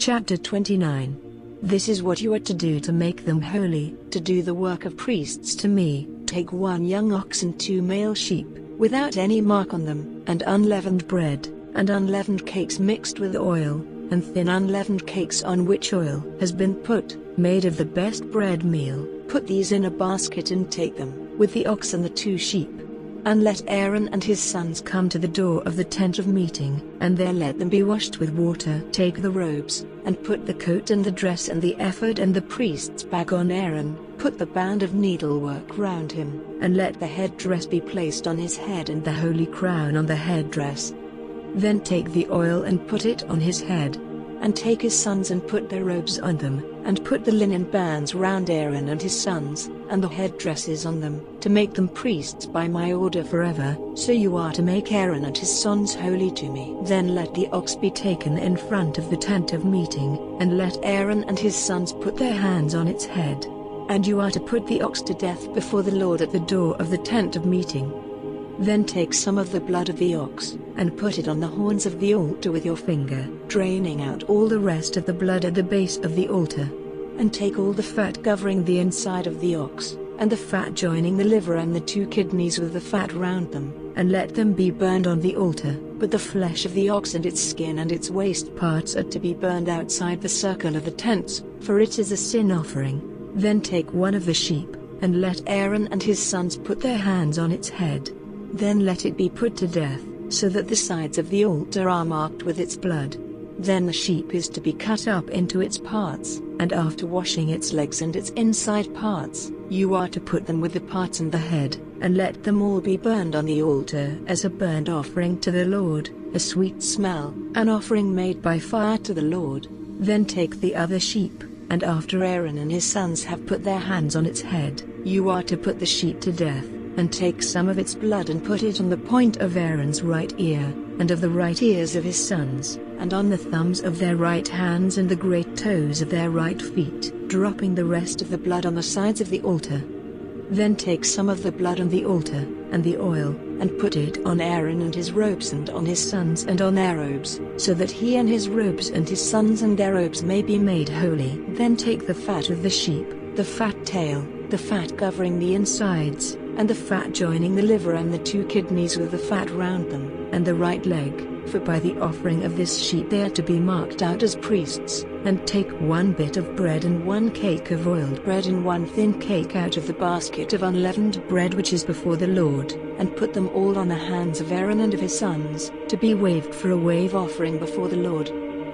Chapter 29. This is what you are to do to make them holy, to do the work of priests to me. Take 1 young ox and 2 male sheep, without any mark on them, and unleavened bread, and unleavened cakes mixed with oil, and thin unleavened cakes on which oil has been put, made of the best bread meal. Put these in a basket and take them, with the ox and the 2 sheep. And let Aaron and his sons come to the door of the tent of meeting, and there let them be washed with water. Take the robes, and put the coat and the dress and the ephod and the priest's bag on Aaron. Put the band of needlework round him, and let the headdress be placed on his head and the holy crown on the headdress. Then take the oil and put it on his head. And take his sons and put their robes on them, and put the linen bands round Aaron and his sons, and the headdresses on them, to make them priests by my order forever. So you are to make Aaron and his sons holy to me. Then let the ox be taken in front of the tent of meeting, and let Aaron and his sons put their hands on its head. And you are to put the ox to death before the Lord at the door of the tent of meeting. Then take some of the blood of the ox, and put it on the horns of the altar with your finger, draining out all the rest of the blood at the base of the altar. And take all the fat covering the inside of the ox, and the fat joining the liver and the 2 kidneys with the fat round them, and let them be burned on the altar. But the flesh of the ox and its skin and its waist parts are to be burned outside the circle of the tents, for it is a sin offering. Then take 1 of the sheep, and let Aaron and his sons put their hands on its head. Then let it be put to death, so that the sides of the altar are marked with its blood. Then the sheep is to be cut up into its parts, and after washing its legs and its inside parts, you are to put them with the parts and the head, and let them all be burned on the altar as a burnt offering to the Lord, a sweet smell, an offering made by fire to the Lord. Then take the other sheep, and after Aaron and his sons have put their hands on its head, you are to put the sheep to death, and take some of its blood and put it on the point of Aaron's right ear, and of the right ears of his sons, and on the thumbs of their right hands and the great toes of their right feet, dropping the rest of the blood on the sides of the altar. Then take some of the blood on the altar, and the oil, and put it on Aaron and his robes and on his sons and on their robes, so that he and his robes and his sons and their robes may be made holy. Then take the fat of the sheep, the fat tail, the fat covering the insides, and the fat joining the liver and the 2 kidneys with the fat round them, and the right leg, for by the offering of this sheep they are to be marked out as priests. And take 1 bit of bread and 1 cake of oiled bread and 1 thin cake out of the basket of unleavened bread which is before the Lord, and put them all on the hands of Aaron and of his sons, to be waved for a wave offering before the Lord.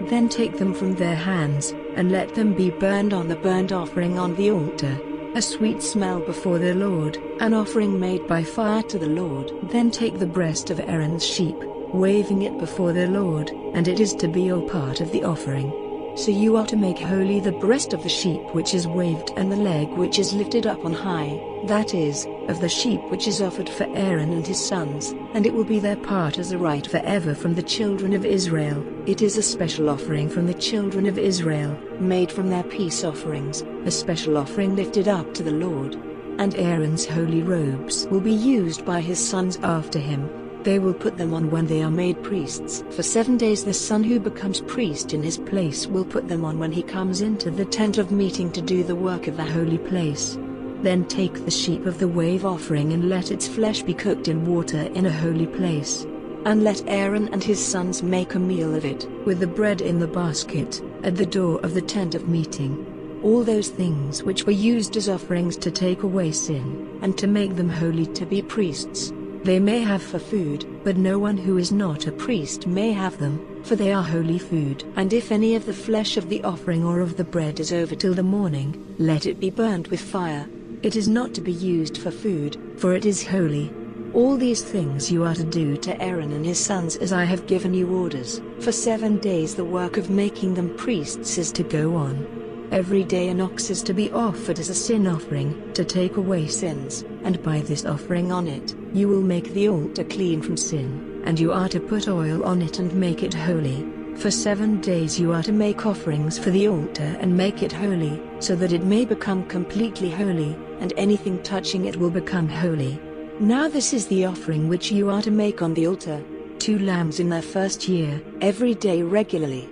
Then take them from their hands, and let them be burned on the burnt offering on the altar, a sweet smell before the Lord, an offering made by fire to the Lord. Then take the breast of Aaron's sheep, waving it before the Lord, and it is to be your part of the offering. So you are to make holy the breast of the sheep which is waved and the leg which is lifted up on high, that is, of the sheep which is offered for Aaron and his sons, and it will be their part as a right forever from the children of Israel. It is a special offering from the children of Israel, made from their peace offerings, a special offering lifted up to the Lord. And Aaron's holy robes will be used by his sons after him. They will put them on when they are made priests. For 7 days the son who becomes priest in his place will put them on when he comes into the tent of meeting to do the work of the holy place. Then take the sheep of the wave offering and let its flesh be cooked in water in a holy place. And let Aaron and his sons make a meal of it, with the bread in the basket, at the door of the tent of meeting. All those things which were used as offerings to take away sin, and to make them holy to be priests, they may have for food, but no one who is not a priest may have them, for they are holy food. And if any of the flesh of the offering or of the bread is over till the morning, let it be burnt with fire. It is not to be used for food, for it is holy. All these things you are to do to Aaron and his sons as I have given you orders. For 7 days the work of making them priests is to go on. Every day an ox is to be offered as a sin offering, to take away sins, and by this offering on it, you will make the altar clean from sin, and you are to put oil on it and make it holy. For 7 days you are to make offerings for the altar and make it holy, so that it may become completely holy, and anything touching it will become holy. Now this is the offering which you are to make on the altar: 2 lambs in their first year, every day regularly.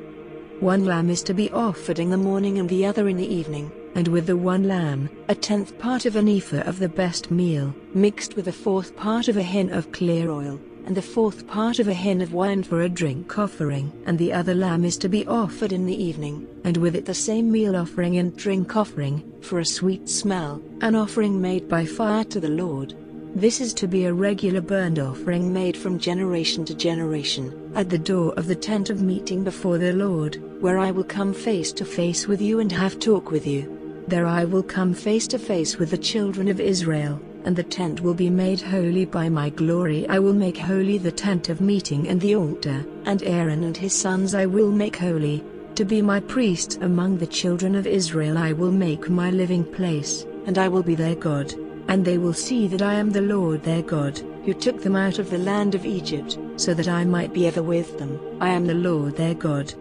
1 lamb is to be offered in the morning and the other in the evening, and with the 1 lamb, 1/10 part of an ephah of the best meal, mixed with 1/4 part of a hin of clear oil, and 1/4 part of a hin of wine for a drink offering. And the other lamb is to be offered in the evening, and with it the same meal offering and drink offering, for a sweet smell, an offering made by fire to the Lord. This is to be a regular burnt offering made from generation to generation, at the door of the tent of meeting before the Lord, where I will come face to face with you and have talk with you. There I will come face to face with the children of Israel, and the tent will be made holy by my glory. I will make holy the tent of meeting and the altar, and Aaron and his sons I will make holy, to be my priests among the children of Israel. I will make my living place, and I will be their God, and they will see that I am the Lord their God, who took them out of the land of Egypt, so that I might be ever with them. I am the Lord their God.